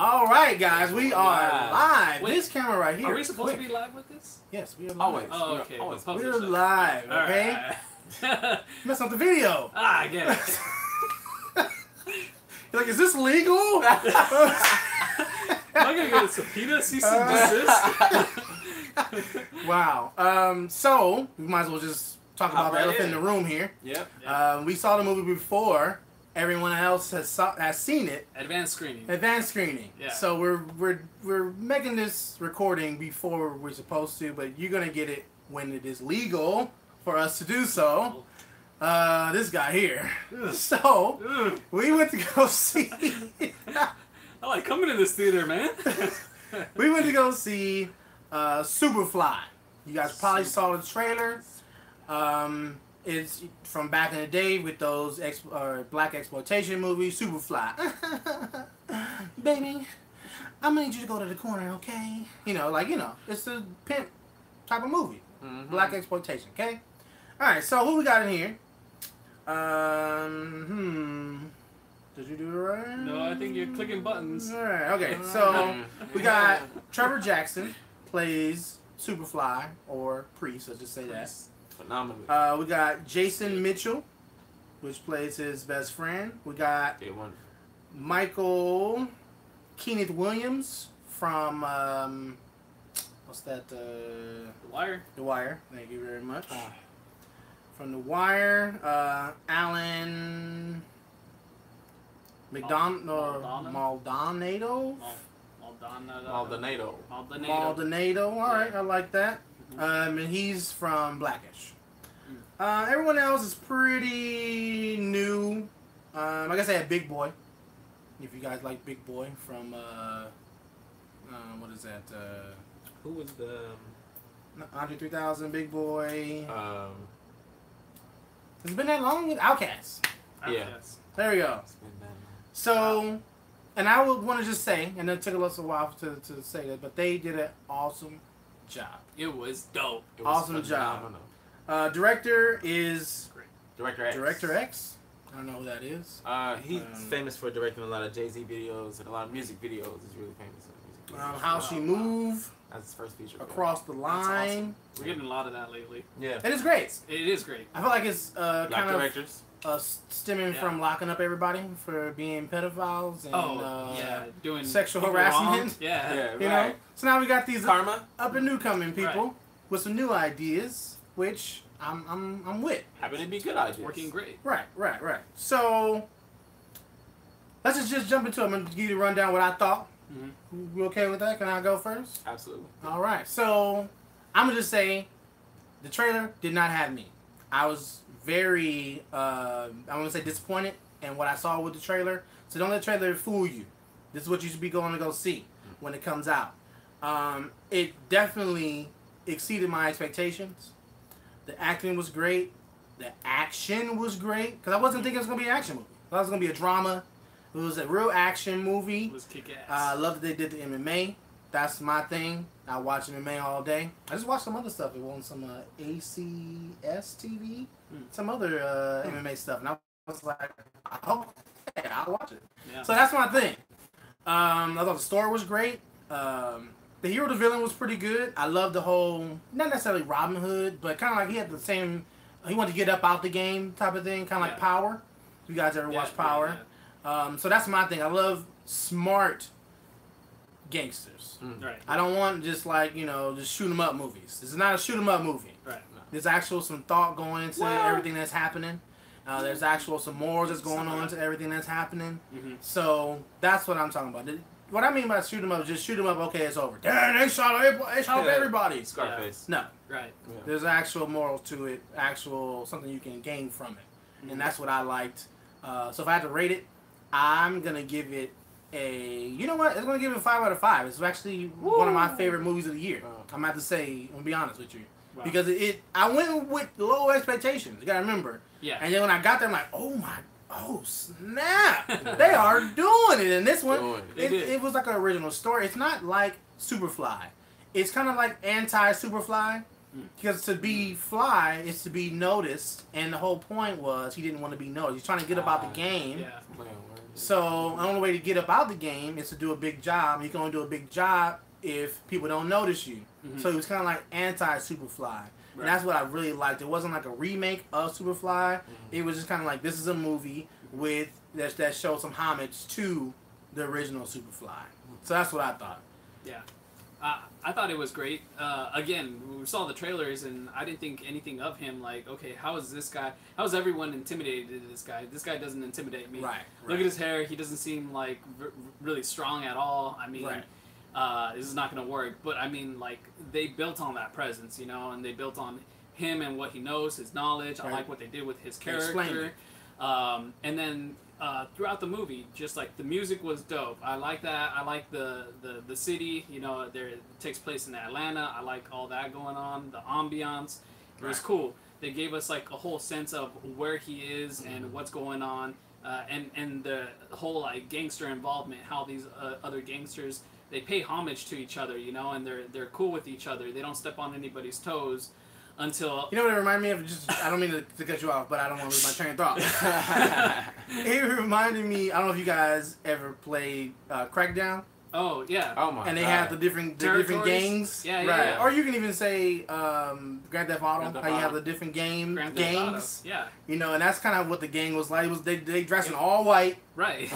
All right, guys, we are live. Wait, this camera right here. Are we supposed to be live with this? Yes, we are live. Always. Oh, okay. Always. We're live, okay? Right. Mess up the video. I get it. You're like, is this legal? Am I gonna get a subpoena? Cease and desist? Wow. So, we might as well just talk about the elephant in the room here. Yep. We saw the movie before. Everyone else has seen it. Advanced screening. Advanced screening. Yeah. So we're making this recording before we're supposed to, but you're gonna get it when it is legal for us to do so. This guy here. So we went to go see. I like coming to this theater, man. We went to go see Superfly. You guys probably saw the trailer. It's from back in the day with those black exploitation movies, Superfly. Baby, I'm gonna need you to go to the corner, okay? It's a pimp type of movie. Mm-hmm. Black exploitation, okay? Alright, so who we got in here? Did you do it right? No, I think you're clicking buttons. Alright, okay, so we got Trevor Jackson plays Superfly, or Priest, let's just say that. Phenomenal. We got Jason Mitchell, which plays his best friend. We got Michael Kenneth Williams from what's that? The Wire. The Wire. Thank you very much. From The Wire, Alan Maldonado. Maldonado. All right, I like that. And he's from Blackish. Everyone else is pretty new. Like I said, Big Boy. If you guys like Big Boy from what is that? Who was the Andre 3000, Big Boy. It's been that long with Outkast. Yeah. There we go. So, and I would want to just say, and it took us a while to say that, but they did an awesome job. It was dope. It was awesome phenomenal. Job. Director is Director X. Director X. I don't know who that is. He's famous for directing a lot of Jay-Z videos and a lot of music videos. He's really famous for music videos. How She Move. That's his first feature. Across the Line. Awesome. We're getting a lot of that lately. Yeah. It is great. It is great. I feel like it's kind directors. of stemming from locking up everybody for being pedophiles and doing sexual people harassment. wrong. Yeah. You know? So now we got these Karma. up and new coming people with some new ideas, which I'm with. Happen to be good ideas. Working great. Right. So let's just jump into it. I'm gonna give you a rundown what I thought. You okay with that? Can I go first? Absolutely. All right. So I'm gonna just say the trailer did not have me. I was very I'm gonna say disappointed in what I saw with the trailer. So don't let the trailer fool you. This is what you should be going to go see when it comes out. It definitely exceeded my expectations. The acting was great. The action was great. Because I wasn't thinking it was going to be an action movie. I thought it was going to be a drama. It was a real action movie. It was kick-ass. I love that they did the MMA. That's my thing. I watch MMA all day. I just watched some other stuff. It was on some ACS TV. Some other MMA stuff. And I was like, oh, okay, I'll watch it. Yeah. So that's my thing. I thought the story was great. The hero to villain was pretty good. I love the whole, not necessarily Robin Hood, but kind of like he had the same, he wanted to get up out the game type of thing, kind of like Power. You guys ever watch Power? So that's my thing. I love smart gangsters. Right. I don't want just like, just shoot 'em up movies. This is not a shoot 'em up movie. Right. There's actual some thought going into everything that's happening. There's actual some morals that's going on into everything that's happening. So that's what I'm talking about. What I mean by shoot 'em up is just shoot 'em up. Okay, it's over. Damn, they shot up everybody. Scarface. No. Right. Yeah. There's actual morals to it. Actual something you can gain from it, and that's what I liked. So if I had to rate it, I'm gonna give it a. You know what? It's gonna give it a 5 out of 5. It's actually one of my favorite movies of the year. I'm about to say. I'm gonna be honest with you. Wow. Because I went with low expectations. You gotta remember. Yeah. And then when I got there, I'm like, oh snap! They are doing it. And this one, it was like an original story. It's not like Superfly. It's kind of like anti-Superfly. Because to be fly is to be noticed, and the whole point was he didn't want to be noticed. He's trying to get about the game. Yeah. So the only way to get up out the game is to do a big job. You can only do a big job if people don't notice you. Mm-hmm. So it was kind of like anti-Superfly. Right. And that's what I really liked. It wasn't like a remake of Superfly. Mm-hmm. It was just kind of like, this is a movie with that showed some homage to the original Superfly. So that's what I thought. Yeah. I thought it was great. Again, we saw the trailers, and I didn't think anything of him. Like, okay, how is this guy? How is everyone intimidated to this guy? This guy doesn't intimidate me. Right. Look at his hair. He doesn't seem like really strong at all. I mean, this is not going to work. But I mean, like, they built on that presence, you know, and they built on him and what he knows, his knowledge. Right. I like what they did with his character. And then throughout the movie, just like the music was dope. I like that. I like the city. You know, it takes place in Atlanta. I like all that going on. The ambiance. It was cool. They gave us like a whole sense of where he is and what's going on, and the whole like gangster involvement. How these other gangsters, they pay homage to each other. You know, and they're cool with each other. They don't step on anybody's toes. Until you know what it reminded me of? Just I don't mean to cut you off, but I don't want to lose my train of thought. It reminded me. I don't know if you guys ever played Crackdown. Oh yeah. Oh my. And they God. have the different gangs. Yeah, right. yeah. Or you can even say Grand Theft Auto. How you have the different gangs. Yeah. You know, and that's kind of what the gang was like. It was they dressed in all white. Right.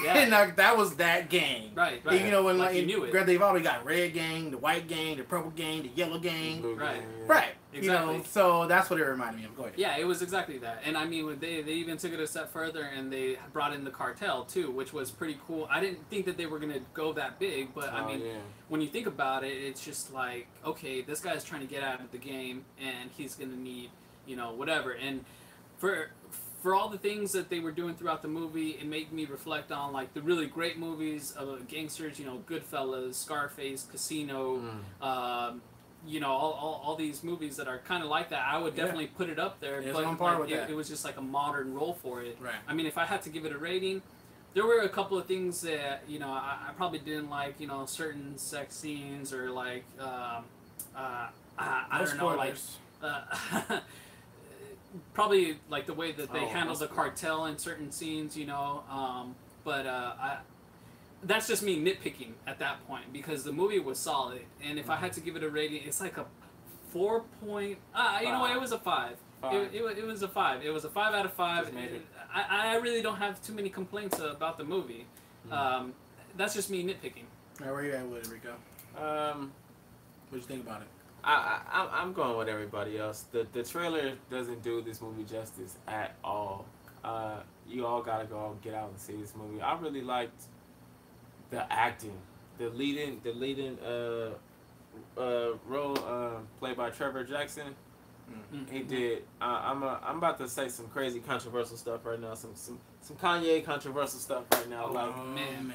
And that was that gang. Right. And, you know, when like you knew it. Grand Theft Auto, you got red gang, the white gang, the purple gang, the yellow gang. Right. Right. Exactly. You know, so that's what it reminded me of. Go ahead. Yeah, it was exactly that. And I mean, they even took it a step further and they brought in the cartel too, which was pretty cool. I didn't think that they were going to go that big, but I mean, when you think about it, it's just like, okay, this guy's trying to get out of the game and he's going to need, you know, whatever. And for all the things that they were doing throughout the movie, it made me reflect on like the really great movies of gangsters, you know, Goodfellas, Scarface, Casino, you know, all these movies that are kind of like that. I would definitely put it up there, but like, it was just like a modern role for it. Right. I mean, if I had to give it a rating, there were a couple of things that, you know, I probably didn't like, you know, certain sex scenes or like, I don't know, like, probably like the way that they handled the cartel in certain scenes, you know, but that's just me nitpicking at that point because the movie was solid, and if I had to give it a rating, it's like a 4 point. You know what? It was a 5. It was a 5. It was a 5 out of 5. I really don't have too many complaints about the movie. That's just me nitpicking. Now, where you at with it, Rico? What do you think about it? I'm going with everybody else. The trailer doesn't do this movie justice at all. You all gotta go get out and see this movie. I really liked the acting, the leading role played by Trevor Jackson. He did. I'm about to say some crazy controversial stuff right now. Some Kanye controversial stuff right now. Man.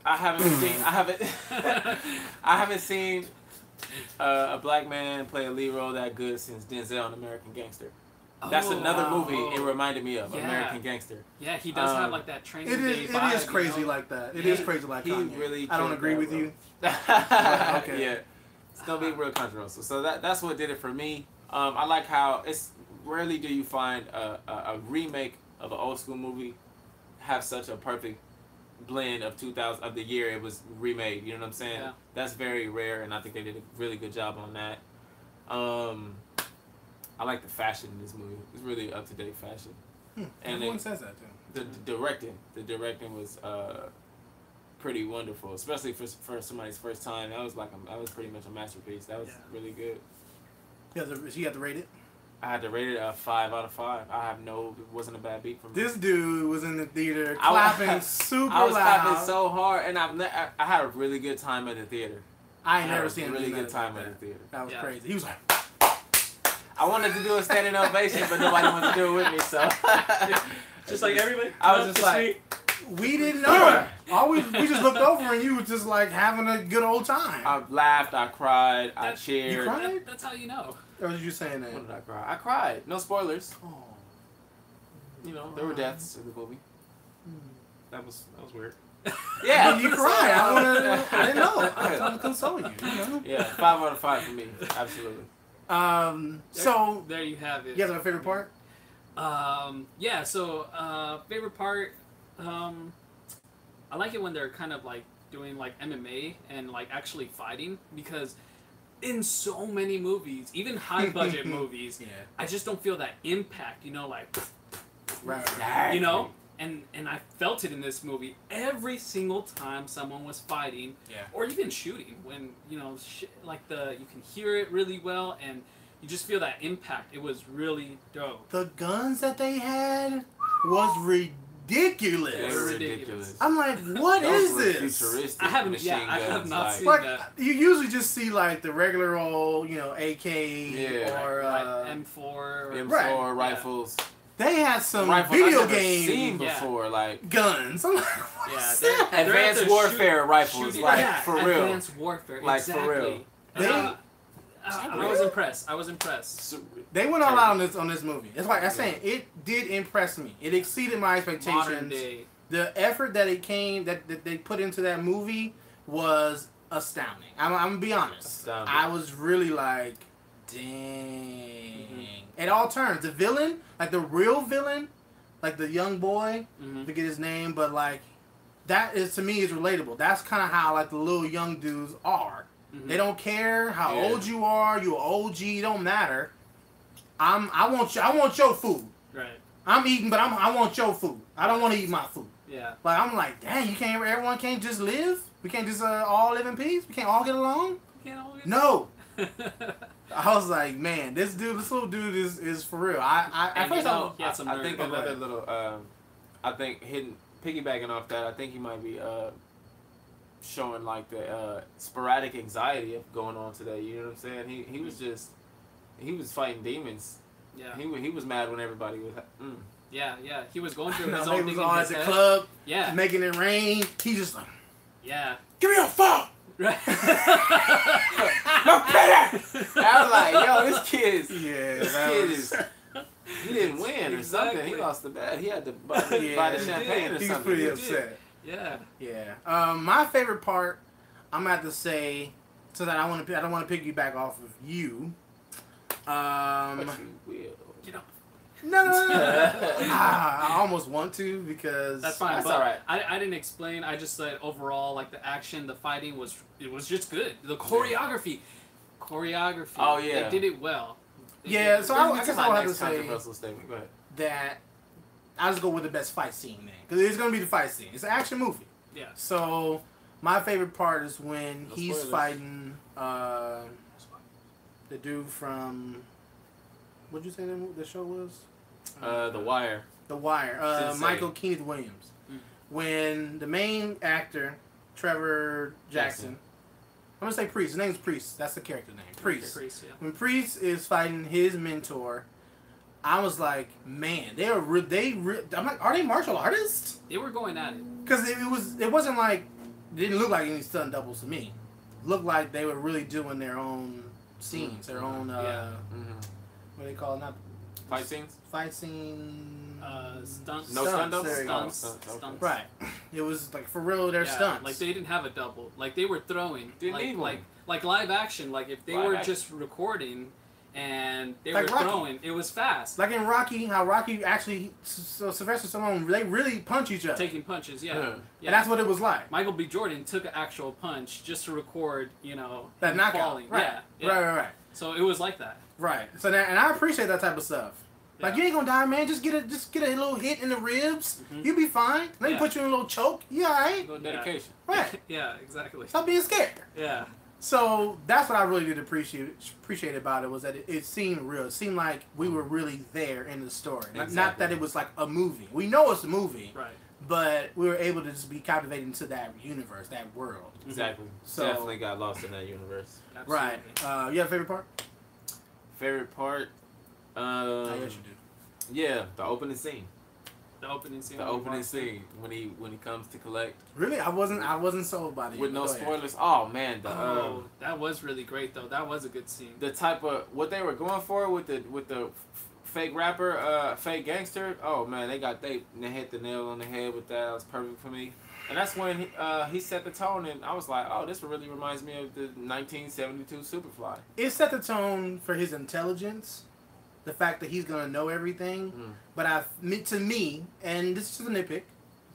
I haven't seen a black man play a lead role that good since Denzel in American Gangster. That's another movie it reminded me of, American Gangster. Yeah, he does have like that training day vibe. It is crazy like that. It is crazy like Kanye. I don't agree with you. Okay. Yeah, it's gonna be real controversial. So that's what did it for me. I like how it's rarely do you find a remake of an old school movie have such a perfect blend of 2000 of the year it was remade. You know what I'm saying? Yeah. That's very rare, and I think they did a really good job on that. I like the fashion in this movie. It's really up to date fashion. And everyone says that too. The directing was pretty wonderful, especially for somebody's first time. That was pretty much a masterpiece. That was really good. You had to rate it? I had to rate it a 5 out of 5. It wasn't a bad beat for me. This dude was in the theater clapping super loud. I was clapping so hard, and I had a really good time at the theater. I ain't never seen a really good time at the theater. That was crazy. He was like, I wanted to do a standing ovation, but nobody wanted to do it with me, so. Just like everybody? I was just like, we didn't know. We just looked over and you were just like having a good old time. I laughed, I cried, I cheered. You cried? That's how you know. Or was you saying that? When did I cry? I cried. No spoilers. Oh. You know, there were deaths in the movie. That was weird. Yeah. When you cried. I didn't know. I was trying to console you. Know? Yeah, 5 out of 5 for me. Absolutely. So there you have it. You guys have a favorite part? Yeah. So favorite part. I like it when they're kind of like doing like MMA and like actually fighting because in so many movies, even high budget movies, Yeah. I just don't feel that impact. You know, like Right. you know. And I felt it in this movie every single time someone was fighting, Yeah. or even shooting. When you know, like you can hear it really well, and you just feel that impact. It was really dope. The guns that they had was ridiculous. They were ridiculous. I'm like, what is Those were this? futuristic I haven't. machine Yeah, I have guns, not like, seen Like that. you usually just see like the regular old, AK Yeah. or Like M4. Or, M4 Right. rifles. They had some Rifles video I've never seen game before, like guns. I'm like, what Yeah, is they're- that? they're at advanced the warfare rifles, shooting- like yeah, for real. Advanced warfare, Like, for exactly. real. And They- I was impressed. I was impressed. They went all out on this movie. It's like I'm saying, it did impress me. It exceeded my Modern expectations. day. The effort that they put into that movie was astounding. I'm gonna be honest. Astounding. I was really like, dang. At all turns, the villain, like the real villain, like the young boy, Mhm. I forget his name, but like that is to me is relatable. That's kind of how like the little young dudes are. Mhm. They don't care how Yeah. old you are. You're OG. It don't matter. I want your food. Right. I'm eating, but I want your food. I don't want to eat my food. Yeah. Like I'm like, dang, everyone can't just live. We can't just all live in peace. We can't all get along. Can't all get- No. I was like, man, this little dude is for real. At And first you I know, was, he had some I nerve. think Oh, another right. little, I think piggybacking off that, I think he might be showing like the sporadic anxiety of going on today. You know what I'm saying? He was fighting demons. Yeah. He was mad when everybody was. Yeah. Yeah. He was going through they his own was thing all in at his the head. club, Yeah. making it rain. He just like, Yeah. give me your phone. Right. No pity! I was like, yo, this kid is. He didn't win or something. He Exactly. lost the bet. He had to buy the he champagne or He was something. pretty He upset. Yeah. Yeah. My favorite part, I'm gonna have to say, so that I don't want to piggyback off of you. But you will. You know. No. I almost want to because That's fine. That's but all right. I didn't explain. I just said overall, like the action, the fighting was just good. The choreography. Oh, yeah. They did it well. They Yeah, did it so well. I guess I'll have to say Controversial statement. Go ahead. that I'll just go with the best fight scene then, because it's gonna be the fight scene. It's an action movie. Yeah. So my favorite part is when No he's spoilers. fighting the dude from what'd you say the show was? The Wire. The Wire. Sensei. Michael Keith Williams. Mm. When the main actor Trevor Jackson, I'm gonna say Priest. His name's Priest. That's the character name. Priest. Priest, yeah. When Priest is fighting his mentor, I was like, man, I'm like, are they martial artists? They were going at it. Because it wasn't like, it didn't look like any stunt doubles to me. It looked like they were really doing their own scenes, their own, Yeah. what do they call it? Not Fight scenes? fight scene. Stunts. No stunt doubles? there you go. Stunts. Okay. Stunts. Right. It was like for real, their Yeah, stunts. like they didn't have a double. Like they were throwing. Didn't like, need one. like live action. Like if they Live were action. just recording and they Like were Rocky. throwing, it was fast. Like in Rocky, how Rocky actually, so Sylvester Stallone, they really punch each other. Taking punches, yeah. Yeah. Yeah. And that's what it was like. Michael B. Jordan took an actual punch just to record, That him knockout. falling. Right. Yeah, yeah. Right. So it was like that. Right. So that, and I appreciate that type of stuff. Like Yeah. you ain't gonna die, man. Just get a little hit in the ribs. Mhm. You'll be fine. Let me Yeah. put you in a little choke. You alright? No dedication. Right. Yeah, exactly. Stop being scared. Yeah. So that's what I really did appreciate about it was that it seemed real. It seemed like we were really there in the story. Not Exactly. that it was like a movie. We know it's a movie, Right. but we were able to just be captivated into that universe, that world. Exactly. So- Definitely got lost in that universe. Absolutely. Right. You have a favorite part? Favorite part? Oh, yes, you do. Yeah, the opening scene. The opening scene. The when we opening watched it. scene when he comes to collect Really, I wasn't sold by the with no go ahead. spoilers. Oh man, Oh, that was really great though. That was a good scene. the type of what they were going for with the fake rapper, fake gangster. Oh man, they hit the nail on the head with that. It was perfect for me. And that's when he set the tone, and I was like, oh, this really reminds me of the 1972 Superfly. It set the tone for his intelligence, the fact that he's gonna know everything. But to me, and this is just a nitpick,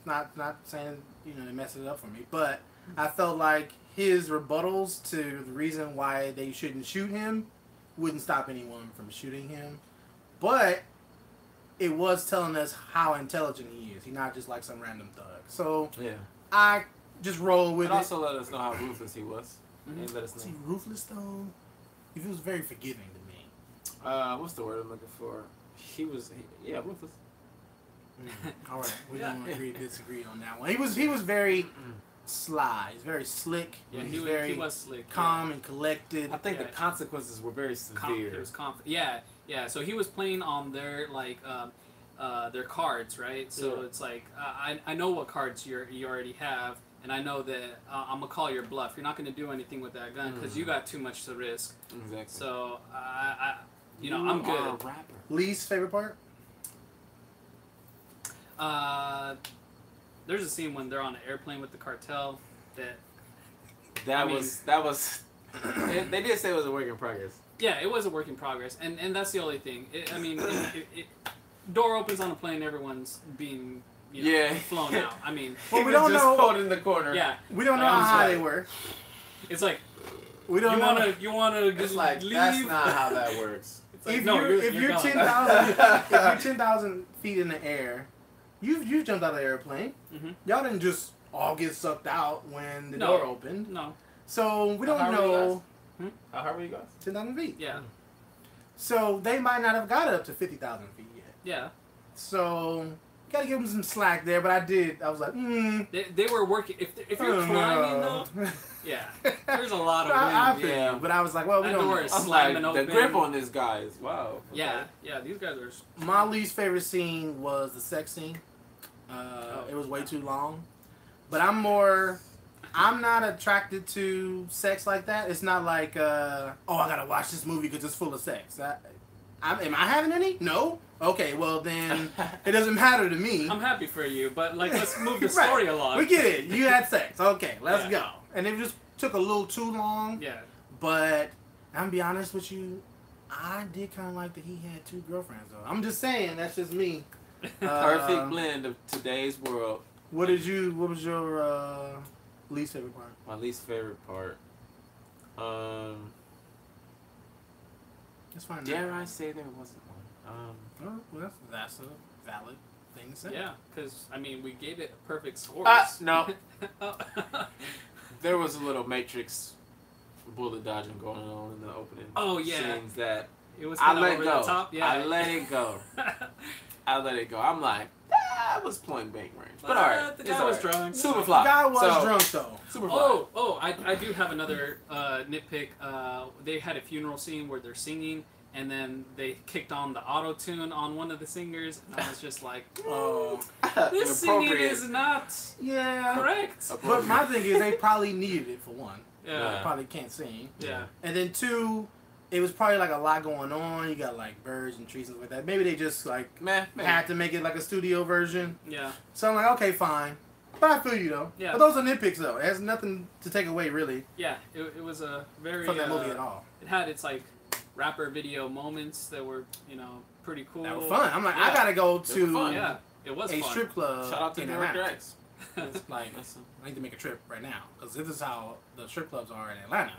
not saying they messed it up for me, but I felt like his rebuttals to the reason why they shouldn't shoot him wouldn't stop anyone from shooting him, but it was telling us how intelligent he is. He's not just like some random thug. So I just roll with it. Also let us know how ruthless he was. And let us know. Was he ruthless though? He was very forgiving to me. What's the word I'm looking for? He was ruthless. All right, we don't disagree on that one. He was very sly. He's very slick. Yeah, he was slick. Calm and collected. I think the consequences were very severe. He was confident. Yeah. So he was playing on their their cards, right? So it's like I know what cards you already have, and I know that I'm gonna call your bluff. You're not gonna do anything with that gun because you got too much to risk. Exactly. So I'm good. A rapper. Least favorite part? There's a scene when they're on an airplane with the cartel that was they did say it was a work in progress. Yeah, it was a work in progress, and that's the only thing. Door opens on a plane, everyone's being flown out. I mean, well, we don't know. Pulled in the corner. Yeah, we don't know how high they were. It's like we don't know. You wanna just like leave? That's not how that works. Like, if you're 10,000 feet in the air, you jumped out of the airplane. Y'all didn't just all get sucked out when the door opened. No. So we don't know. How high were you guys? 10,000 feet. Yeah. So they might not have got up to 50,000 feet yet. Yeah. So gotta give them some slack there. But I was like, They were working. If you're climbing though, yeah, there's a lot of wind. Yeah. But I was like, well, we don't know. I'm like, the grip on this guy is wow. Yeah. These guys are. My least favorite scene was the sex scene. It was way too long. But I'm not attracted to sex like that. It's not like, I gotta watch this movie because it's full of sex. Am I having any? No? Okay, well then, it doesn't matter to me. I'm happy for you, but let's move the story along. We get it. You had sex. Okay, let's go. And it just took a little too long. Yeah. But, I'm gonna be honest with you, I did kind of like that he had 2 girlfriends though. I'm just saying, that's just me. Perfect blend of today's world. What was your least favorite part? My least favorite part. That's fine. Dare I say there wasn't one? Well, that's a valid thing to say. Yeah, because we gave it a perfect score. No. There was a little Matrix bullet dodging going on in the opening. Oh yeah. Scenes that it was I let over go. The top. Yeah. I let it go. I'm like, that was point blank range. But alright. The guy was drunk. Superfly. The guy was drunk though. Superfly. I do have another nitpick. They had a funeral scene where they're singing, and then they kicked on the auto-tune on one of the singers, and I was just like, this singing is not correct. But my thing is, they probably needed it for one. Yeah. They probably can't sing. Yeah. And then 2, it was probably like a lot going on. You got like birds and trees and stuff like that. Maybe they just had to make it like a studio version. Yeah. So I'm like, okay, fine. But I feel you though. Yeah. But those are nitpicks though. It has nothing to take away really. Yeah. It was a very from that movie at all. It had its rapper video moments that were pretty cool. That was fun. I'm like, I gotta go to it was a fun. strip club. Shout out to Director X. It's like, I need to make a trip right now because this is how the strip clubs are in Atlanta.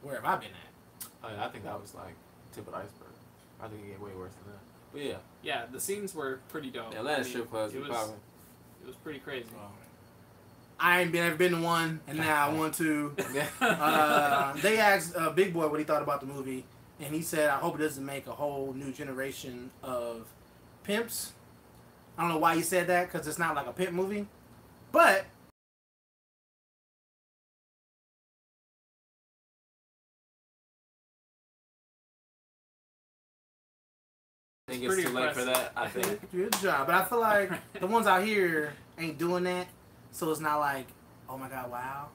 Where have I been at? Oh, yeah, I think that was tip of the iceberg. I think it get way worse than that. But yeah. Yeah, the scenes were pretty dope. The Atlanta strip clubs were popping. It was pretty crazy. I ain't ever been to one, and now I want to. They asked Big Boy what he thought about the movie, and he said, I hope it doesn't make a whole new generation of pimps. I don't know why he said that, because it's not like a pimp movie. But I think it's too late for that. I think. Good job. But I feel like the ones out here ain't doing that, so it's not like, oh my god, wow.